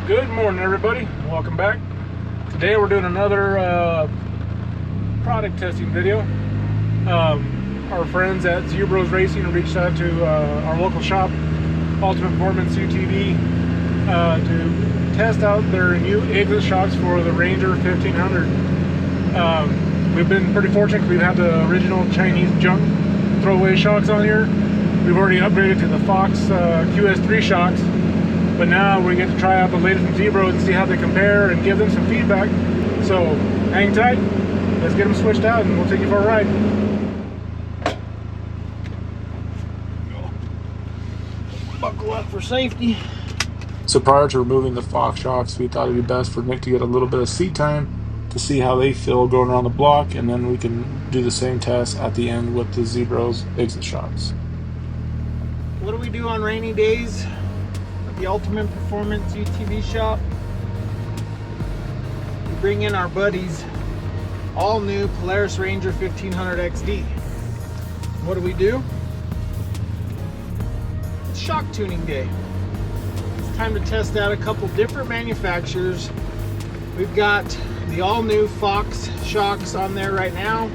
Good morning, everybody. Welcome back. Today we're doing another product testing video. Our friends at ZBroz Racing reached out to our local shop, Ultimate Performance UTV, to test out their new exit shocks for the Ranger 1500. We've been pretty fortunate because we've had the original Chinese junk throwaway shocks on here. We've already upgraded to the Fox QS3 shocks. But now we get to try out the latest from ZBroz and see how they compare and give them some feedback. So hang tight, let's get them switched out and we'll take you for a ride. Buckle up for safety. So prior to removing the Fox shocks, we thought it'd be best for Nick to get a little bit of seat time to see how they feel going around the block, and then we can do the same test at the end with the ZBroz Exit Shocks. What do we do on rainy days? The Ultimate Performance UTV shop. We bring in our buddies, all new Polaris Ranger 1500 XD. What do? It's shock tuning day. It's time to test out a couple different manufacturers. We've got the all new Fox shocks on there right now,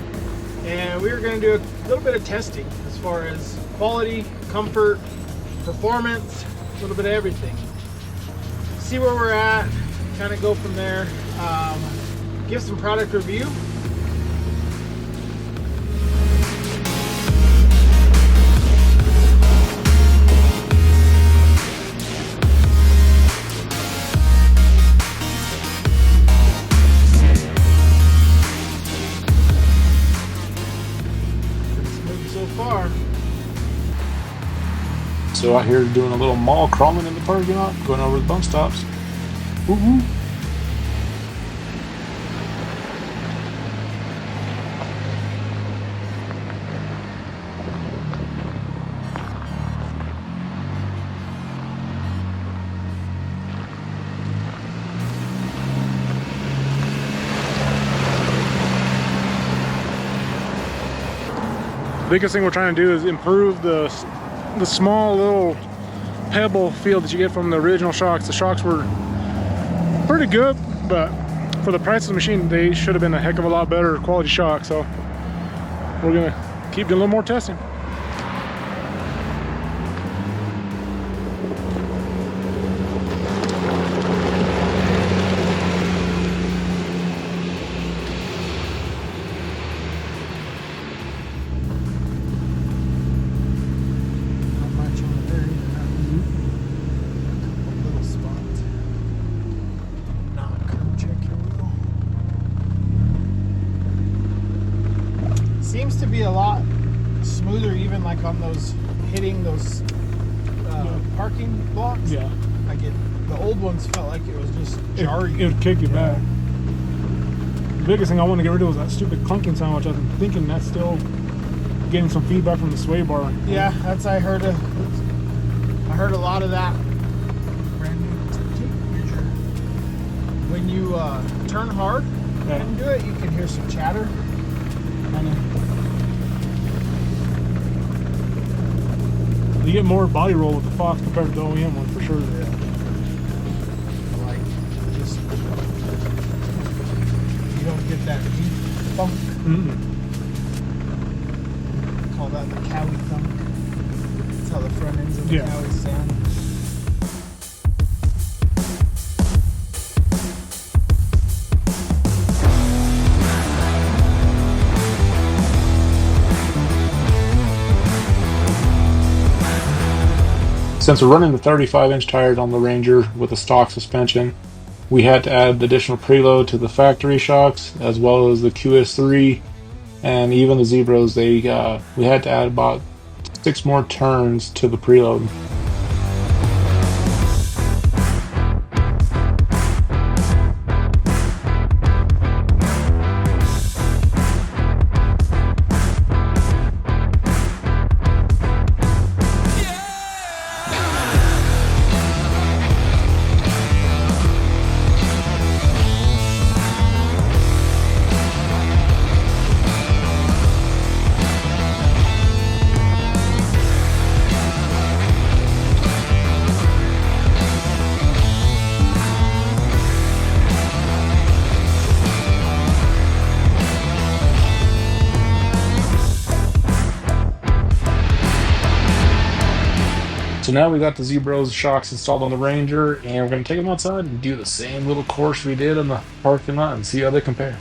and we're going to do a little bit of testing as far as quality, comfort, performance, a little bit of everything. See where we're at, kind of go from there. Give some product review. Pretty smooth so far. So out here doing a little mall crawling in the parking lot, going over the bump stops. Woo-hoo. The biggest thing we're trying to do is improve the small little pebble feel that you get from the original shocks. The shocks were pretty good, but for the price of the machine, they should have been a heck of a lot better quality shock. So we're gonna keep doing a little more testing. Seems to be a lot smoother, even like on those hitting those parking blocks. Yeah, like the old ones felt like it was just jarring. It would kick you back. The biggest thing I want to get rid of was that stupid clunking sound, which I'm thinking that's still getting some feedback from the sway bar. Yeah, that's I heard a lot of that. Brand new tape measure. When you turn hard and do it, you can hear some chatter. You get more body roll with the Fox compared to the OEM one for sure. Yeah. Like, just you don't get that deep thunk. Call that the cowie thunk. That's how the front ends of the cowie sound. Since we're running the 35-inch tires on the Ranger with a stock suspension, we had to add additional preload to the factory shocks, as well as the QS3 and even the ZBroz. We had to add about 6 more turns to the preload. So now we got the ZBroz shocks installed on the Ranger, and we're going to take them outside and do the same little course we did in the parking lot and see how they compare.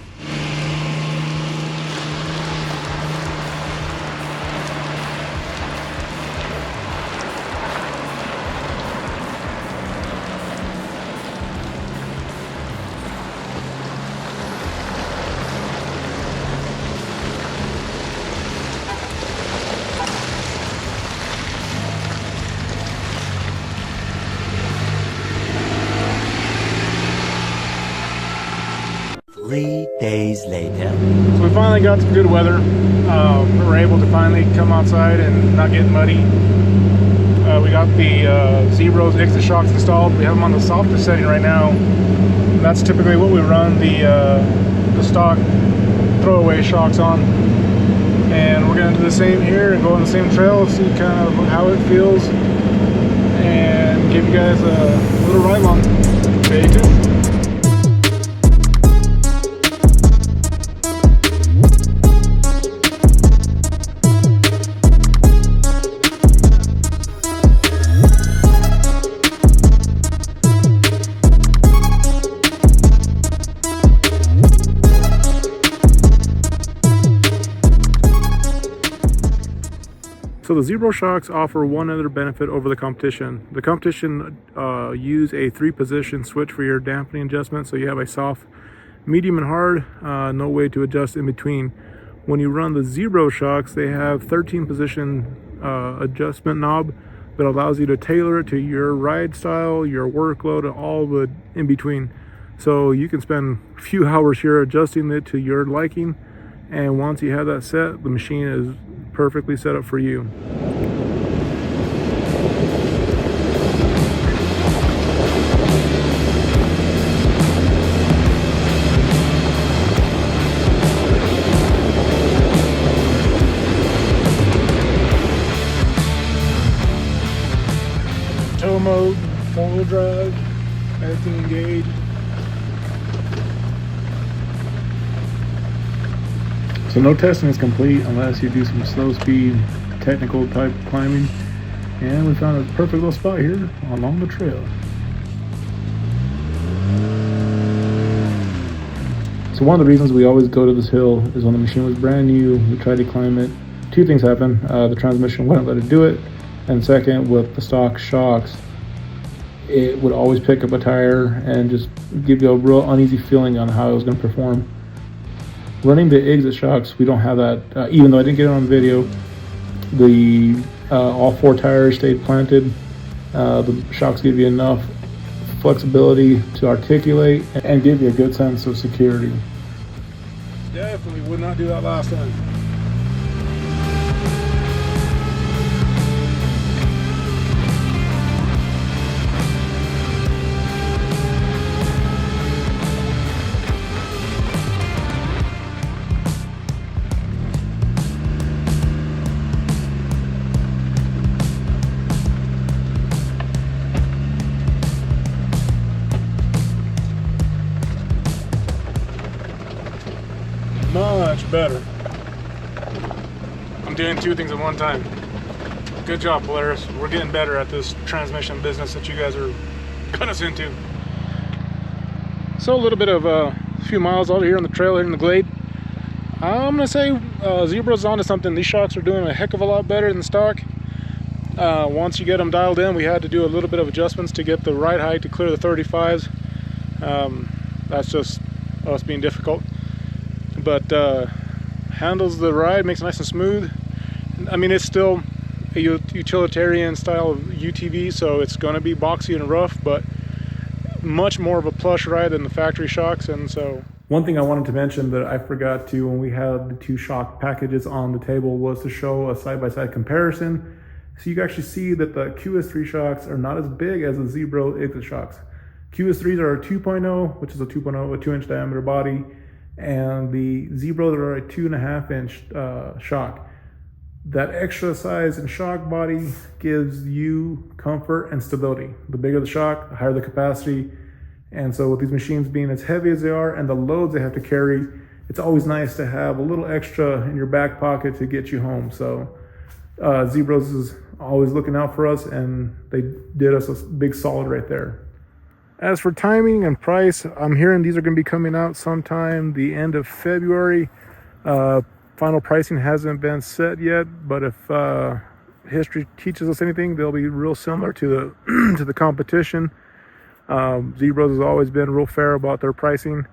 Three days later. So we finally got some good weather. We were able to finally come outside and not get muddy. We got the ZBroz Exit Shocks installed. We have them on the softest setting right now. That's typically what we run the stock throwaway shocks on. And we're going to do the same here and go on the same trail, see kind of how it feels, and give you guys a little ride along. Stay tuned. So the ZBroz shocks offer one other benefit over the competition. The competition use a 3-position switch for your dampening adjustment. So you have a soft, medium, and hard, no way to adjust in between. When you run the ZBroz shocks, they have 13-position adjustment knob that allows you to tailor it to your ride style, your workload, and all the in between. So you can spend a few hours here adjusting it to your liking. And once you have that set, the machine is perfectly set up for you. Tow mode, 4-wheel drive, everything engaged. So no testing is complete unless you do some slow speed technical type climbing, and we found a perfect little spot here along the trail. So one of the reasons we always go to this hill is when the machine was brand new, we tried to climb it. Two things happened. The transmission wouldn't let it do it, and second, with the stock shocks, it would always pick up a tire and just give you a real uneasy feeling on how it was going to perform. Running the exit shocks, we don't have that. Even though I didn't get it on video, the all 4 tires stayed planted. The shocks give you enough flexibility to articulate and give you a good sense of security. Definitely would not do that last time. Much better. I'm doing 2 things at one time. Good job, Polaris. We're getting better at this transmission business that you guys are got us into. So a little bit of a few miles out here on the trail here in the glade. I'm gonna say ZBroz is onto something. These shocks are doing a heck of a lot better than stock. Once you get them dialed in, we had to do a little bit of adjustments to get the ride height to clear the 35s. That's just us being difficult. But handles the ride, makes it nice and smooth. I mean, it's still a utilitarian style of UTV, so it's going to be boxy and rough, but much more of a plush ride than the factory shocks. And so one thing I wanted to mention that I forgot to when we had the 2 shock packages on the table was to show a side-by-side comparison. So you can actually see that the QS3 shocks are not as big as the ZBroz Exit Shocks. QS3s are a 2.0, which is a 2.0, a 2-inch diameter body, and the ZBroz are a 2.5-inch shock. That extra size and shock body gives you comfort and stability. The bigger the shock, the higher the capacity. And so with these machines being as heavy as they are and the loads they have to carry, it's always nice to have a little extra in your back pocket to get you home. So ZBroz is always looking out for us, and they did us a big solid right there. As for timing and price, I'm hearing these are going to be coming out sometime the end of February. Final pricing hasn't been set yet, but if history teaches us anything, they'll be real similar to the to the competition. ZBroz has always been real fair about their pricing.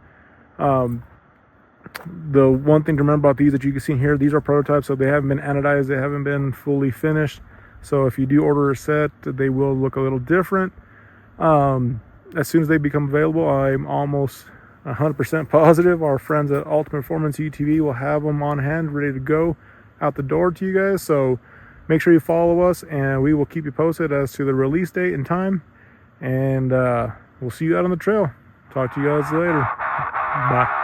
The one thing to remember about these that you can see here, these are prototypes, so they haven't been anodized, they haven't been fully finished. So if you do order a set, they will look a little different. As soon as they become available, I'm almost 100% positive our friends at Ultimate Performance UTV will have them on hand, ready to go out the door to you guys. So make sure you follow us, and we will keep you posted as to the release date and time. And we'll see you out on the trail. Talk to you guys later. Bye.